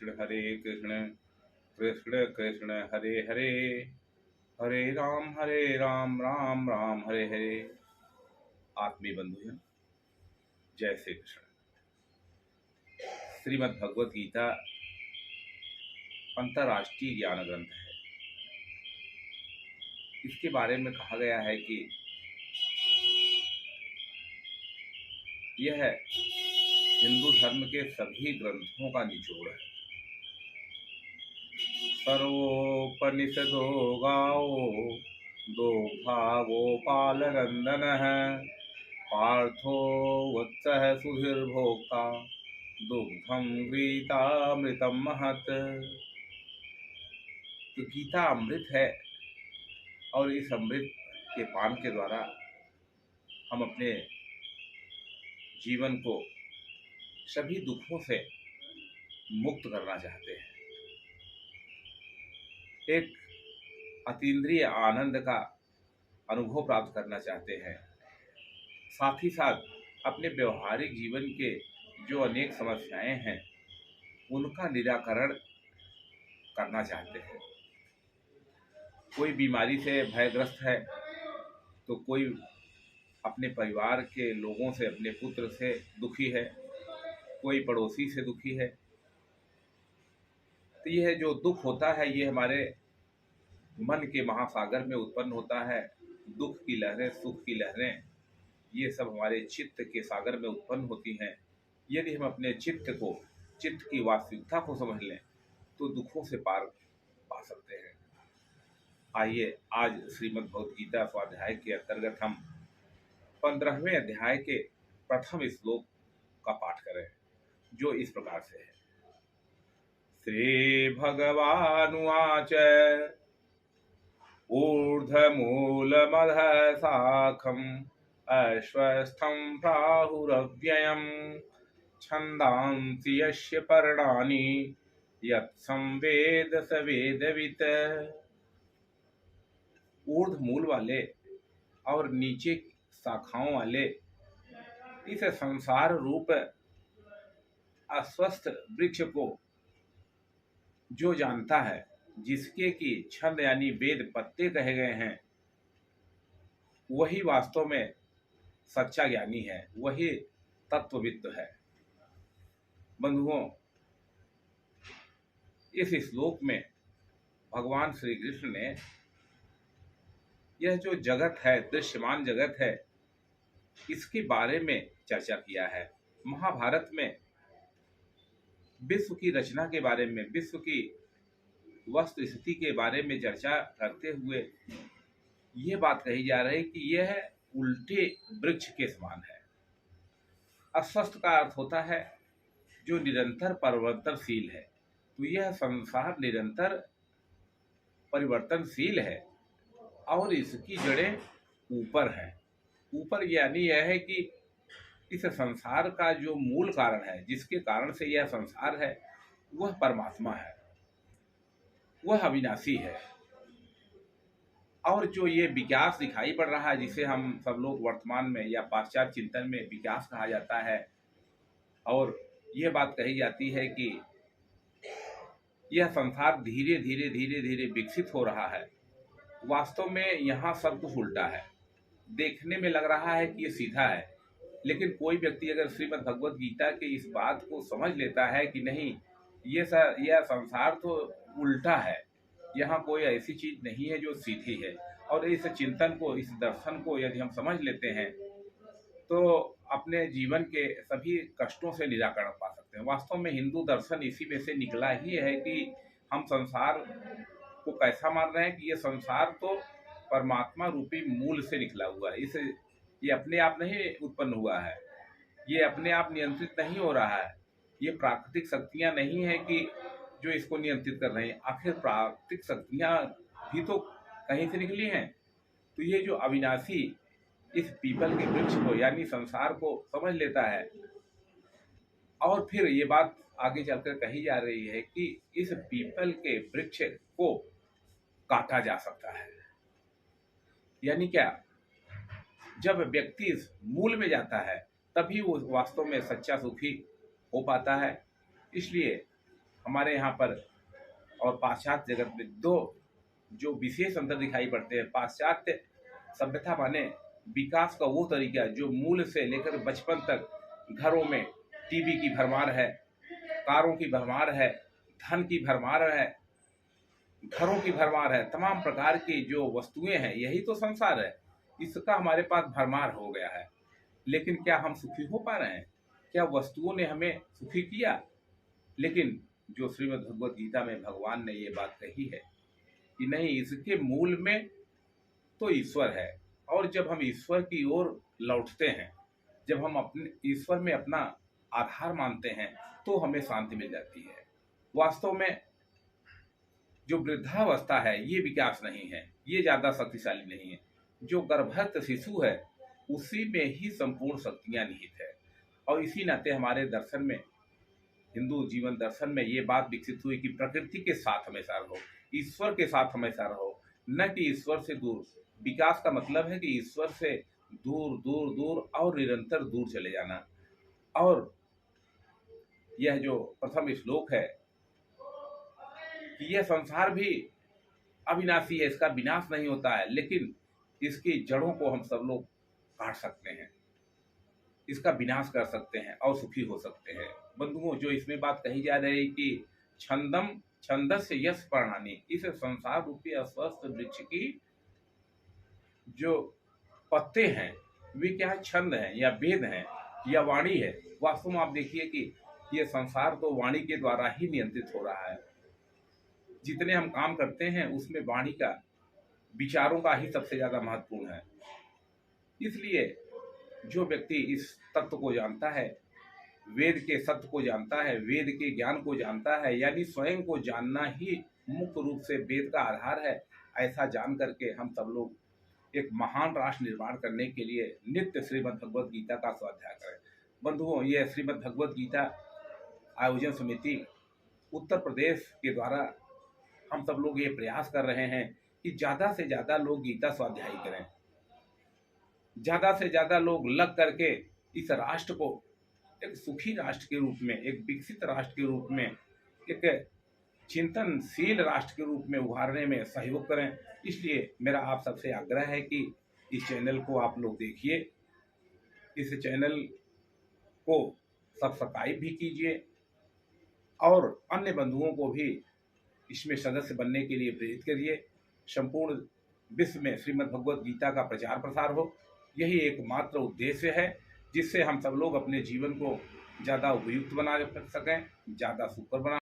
हरे कृष्ण कृष्ण कृष्ण हरे हरे, हरे राम राम राम हरे हरे। आत्मीय बंधुजन, जय श्री कृष्ण। श्रीमद् भगवत गीता अंतर्राष्ट्रीय ज्ञान ग्रंथ है। इसके बारे में कहा गया है कि यह हिंदू धर्म के सभी ग्रंथों का निचोड़ है। सर्वोपनिषदो गावो दोग्धा गोपालनंदनः पार्थो वत्सः सुधीर्भोक्ता दुग्धम गीतामृतम महत्। तो गीता अमृत है और इस अमृत के पान के द्वारा हम अपने जीवन को सभी दुखों से मुक्त करना चाहते हैं, एक अतीन्द्रिय आनंद का अनुभव प्राप्त करना चाहते हैं, साथ ही साथ अपने व्यवहारिक जीवन के जो अनेक समस्याएं हैं उनका निराकरण करना चाहते हैं। कोई बीमारी से भयग्रस्त है तो कोई अपने परिवार के लोगों से, अपने पुत्र से दुखी है, कोई पड़ोसी से दुखी है। तो यह जो दुख होता है ये हमारे मन के महासागर में उत्पन्न होता है। दुख की लहरें, सुख की लहरें, ये सब हमारे चित्त के सागर में उत्पन्न होती हैं। यदि हम अपने चित्त की वास्तविकता को समझ लें तो दुखों से पार पा सकते हैं। आइए आज श्रीमद् भगवत गीता स्वाध्याय के अंतर्गत हम 15वें अध्याय के प्रथम श्लोक का पाठ करें, जो इस प्रकार से है। श्री भगवानुवाच ऊर्ध्वमूलमधः शाखम् अश्वस्थं प्राहुरव्ययम् छन्दांसि यस्य पर्णानि यत्संवेद स वेदवित्। ऊर्ध्व मूल वाले और नीचे शाखाओं वाले इस संसार रूप अस्वस्थ वृक्ष को जो जानता है, जिसके की छंद यानी वेद पत्ते कहे गए हैं, वही वास्तव में सच्चा ज्ञानी है, वही तत्वविद है। बंधुओं, इस श्लोक में भगवान श्री कृष्ण ने यह जो जगत है, दृश्यमान जगत है, इसके बारे में चर्चा किया है। महाभारत में विश्व की रचना के बारे में, विश्व की वस्तु स्थिति के बारे में चर्चा करते हुए ये बात कही जा रही है कि यह उल्टे वृक्ष के समान है। अस्वस्थ का अर्थ होता है जो निरंतर परिवर्तनशील है। तो यह संसार निरंतर परिवर्तनशील है और इसकी जड़ें ऊपर हैं। ऊपर यानी यह है कि इस संसार का जो मूल कारण है, जिसके कारण से यह संसार है, वह परमात्मा है, वह अविनाशी है। और जो ये विकास दिखाई पड़ रहा है, जिसे हम सब लोग वर्तमान में या पाश्चात्य चिंतन में विकास कहा जाता है, और यह बात कही जाती है कि यह संसार धीरे धीरे धीरे धीरे विकसित हो रहा है, वास्तव में यहाँ सब कुछ उल्टा है। देखने में लग रहा है कि ये सीधा है, लेकिन कोई व्यक्ति अगर श्रीमद् भगवत गीता के इस बात को समझ लेता है कि नहीं, यह संसार तो उल्टा है, यहाँ कोई ऐसी चीज नहीं है जो सीधी है, और इस चिंतन को, इस दर्शन को यदि हम समझ लेते हैं तो अपने जीवन के सभी कष्टों से निराकरण पा सकते हैं। वास्तव में हिंदू दर्शन इसी में से निकला ही है कि हम संसार को कैसा मान रहे हैं कि ये संसार तो परमात्मा रूपी मूल से निकला हुआ है। ये अपने आप नहीं उत्पन्न हुआ है, ये अपने आप नियंत्रित नहीं हो रहा है, ये प्राकृतिक शक्तियां नहीं है कि जो इसको नियंत्रित कर रहे हैं। आखिर प्राकृतिक शक्तियां भी तो कहीं से निकली हैं। तो ये जो अविनाशी इस पीपल के वृक्ष को यानी संसार को समझ लेता है, और फिर ये बात आगे चलकर कही जा रही है कि इस पीपल के वृक्ष को काटा जा सकता है। यानी क्या, जब व्यक्ति इस मूल में जाता है तभी वो वास्तव में सच्चा सुखी हो पाता है। इसलिए हमारे यहाँ पर और पाश्चात्य जगत में दो जो विशेष अंतर दिखाई पड़ते हैं। पाश्चात्य सभ्यता माने विकास का वो तरीका जो मूल से लेकर बचपन तक घरों में टीवी की भरमार है, कारों की भरमार है, धन की भरमार है, घरों की भरमार है, तमाम प्रकार की जो वस्तुएं हैं, यही तो संसार है। इसका हमारे पास भरमार हो गया है, लेकिन क्या हम सुखी हो पा रहे हैं? क्या वस्तुओं ने हमें सुखी किया? लेकिन जो श्रीमद् भगवद गीता में भगवान ने ये बात कही है कि नहीं, इसके मूल में तो ईश्वर है, और जब हम ईश्वर की ओर लौटते हैं, जब हम अपने ईश्वर में अपना आधार मानते हैं, तो हमें शांति मिल जाती है। वास्तव में जो वृद्धावस्था है ये विकास नहीं है, ये ज्यादा शक्तिशाली नहीं है। जो गर्भस्थ शिशु है उसी में ही संपूर्ण शक्तियां निहित है। और इसी नाते हमारे दर्शन में, हिंदू जीवन दर्शन में ये बात विकसित हुई कि प्रकृति के साथ हमेशा रहो, ईश्वर के साथ हमेशा रहो, न कि ईश्वर से दूर। विकास का मतलब है कि ईश्वर से दूर दूर दूर और निरंतर दूर चले जाना। और यह जो प्रथम श्लोक है कि यह संसार भी अविनाशी है, इसका विनाश नहीं होता है, लेकिन इसकी जड़ों को हम सब लोग काट सकते हैं, इसका विनाश कर सकते हैं और सुखी हो सकते हैं। बंधुओं, जो इसमें बात कही जा रही कि छंदम छंदस्य यश पर्णानि, इस संसार रूपी अस्वस्थ वृक्ष की जो पत्ते हैं वे क्या छंद हैं या वेद हैं या वाणी है। वास्तव में आप देखिए कि यह संसार तो वाणी के द्वारा ही नियंत्रित हो रहा है। जितने हम काम करते हैं उसमें वाणी का, विचारों का ही सबसे ज्यादा महत्वपूर्ण है। इसलिए जो व्यक्ति इस तत्व को जानता है, वेद के सत्य को जानता है, वेद के ज्ञान को जानता है, यानी स्वयं को जानना ही मुख्य रूप से वेद का आधार है, ऐसा जान करके हम सब लोग एक महान राष्ट्र निर्माण करने के लिए नित्य श्रीमद् भगवद गीता का स्वाध्याय करें। बंधुओं, ये श्रीमद् भगवद गीता आयोजन समिति उत्तर प्रदेश के द्वारा हम सब लोग ये प्रयास कर रहे हैं कि ज़्यादा से ज़्यादा लोग गीता स्वाध्याय करें, ज़्यादा से ज़्यादा लोग लग करके इस राष्ट्र को एक सुखी राष्ट्र के रूप में, एक विकसित राष्ट्र के रूप में, एक चिंतनशील राष्ट्र के रूप में उभारने में सहयोग करें। इसलिए मेरा आप सबसे आग्रह है कि इस चैनल को आप लोग देखिए, इस चैनल को सब्सक्राइब भी कीजिए और अन्य बंधुओं को भी इसमें सदस्य बनने के लिए प्रेरित करिए। संपूर्ण विश्व में श्रीमद् भगवद गीता का प्रचार प्रसार हो, यही एकमात्र उद्देश्य है, जिससे हम सब लोग अपने जीवन को ज़्यादा उपयुक्त बना सकें, ज़्यादा सुकर बना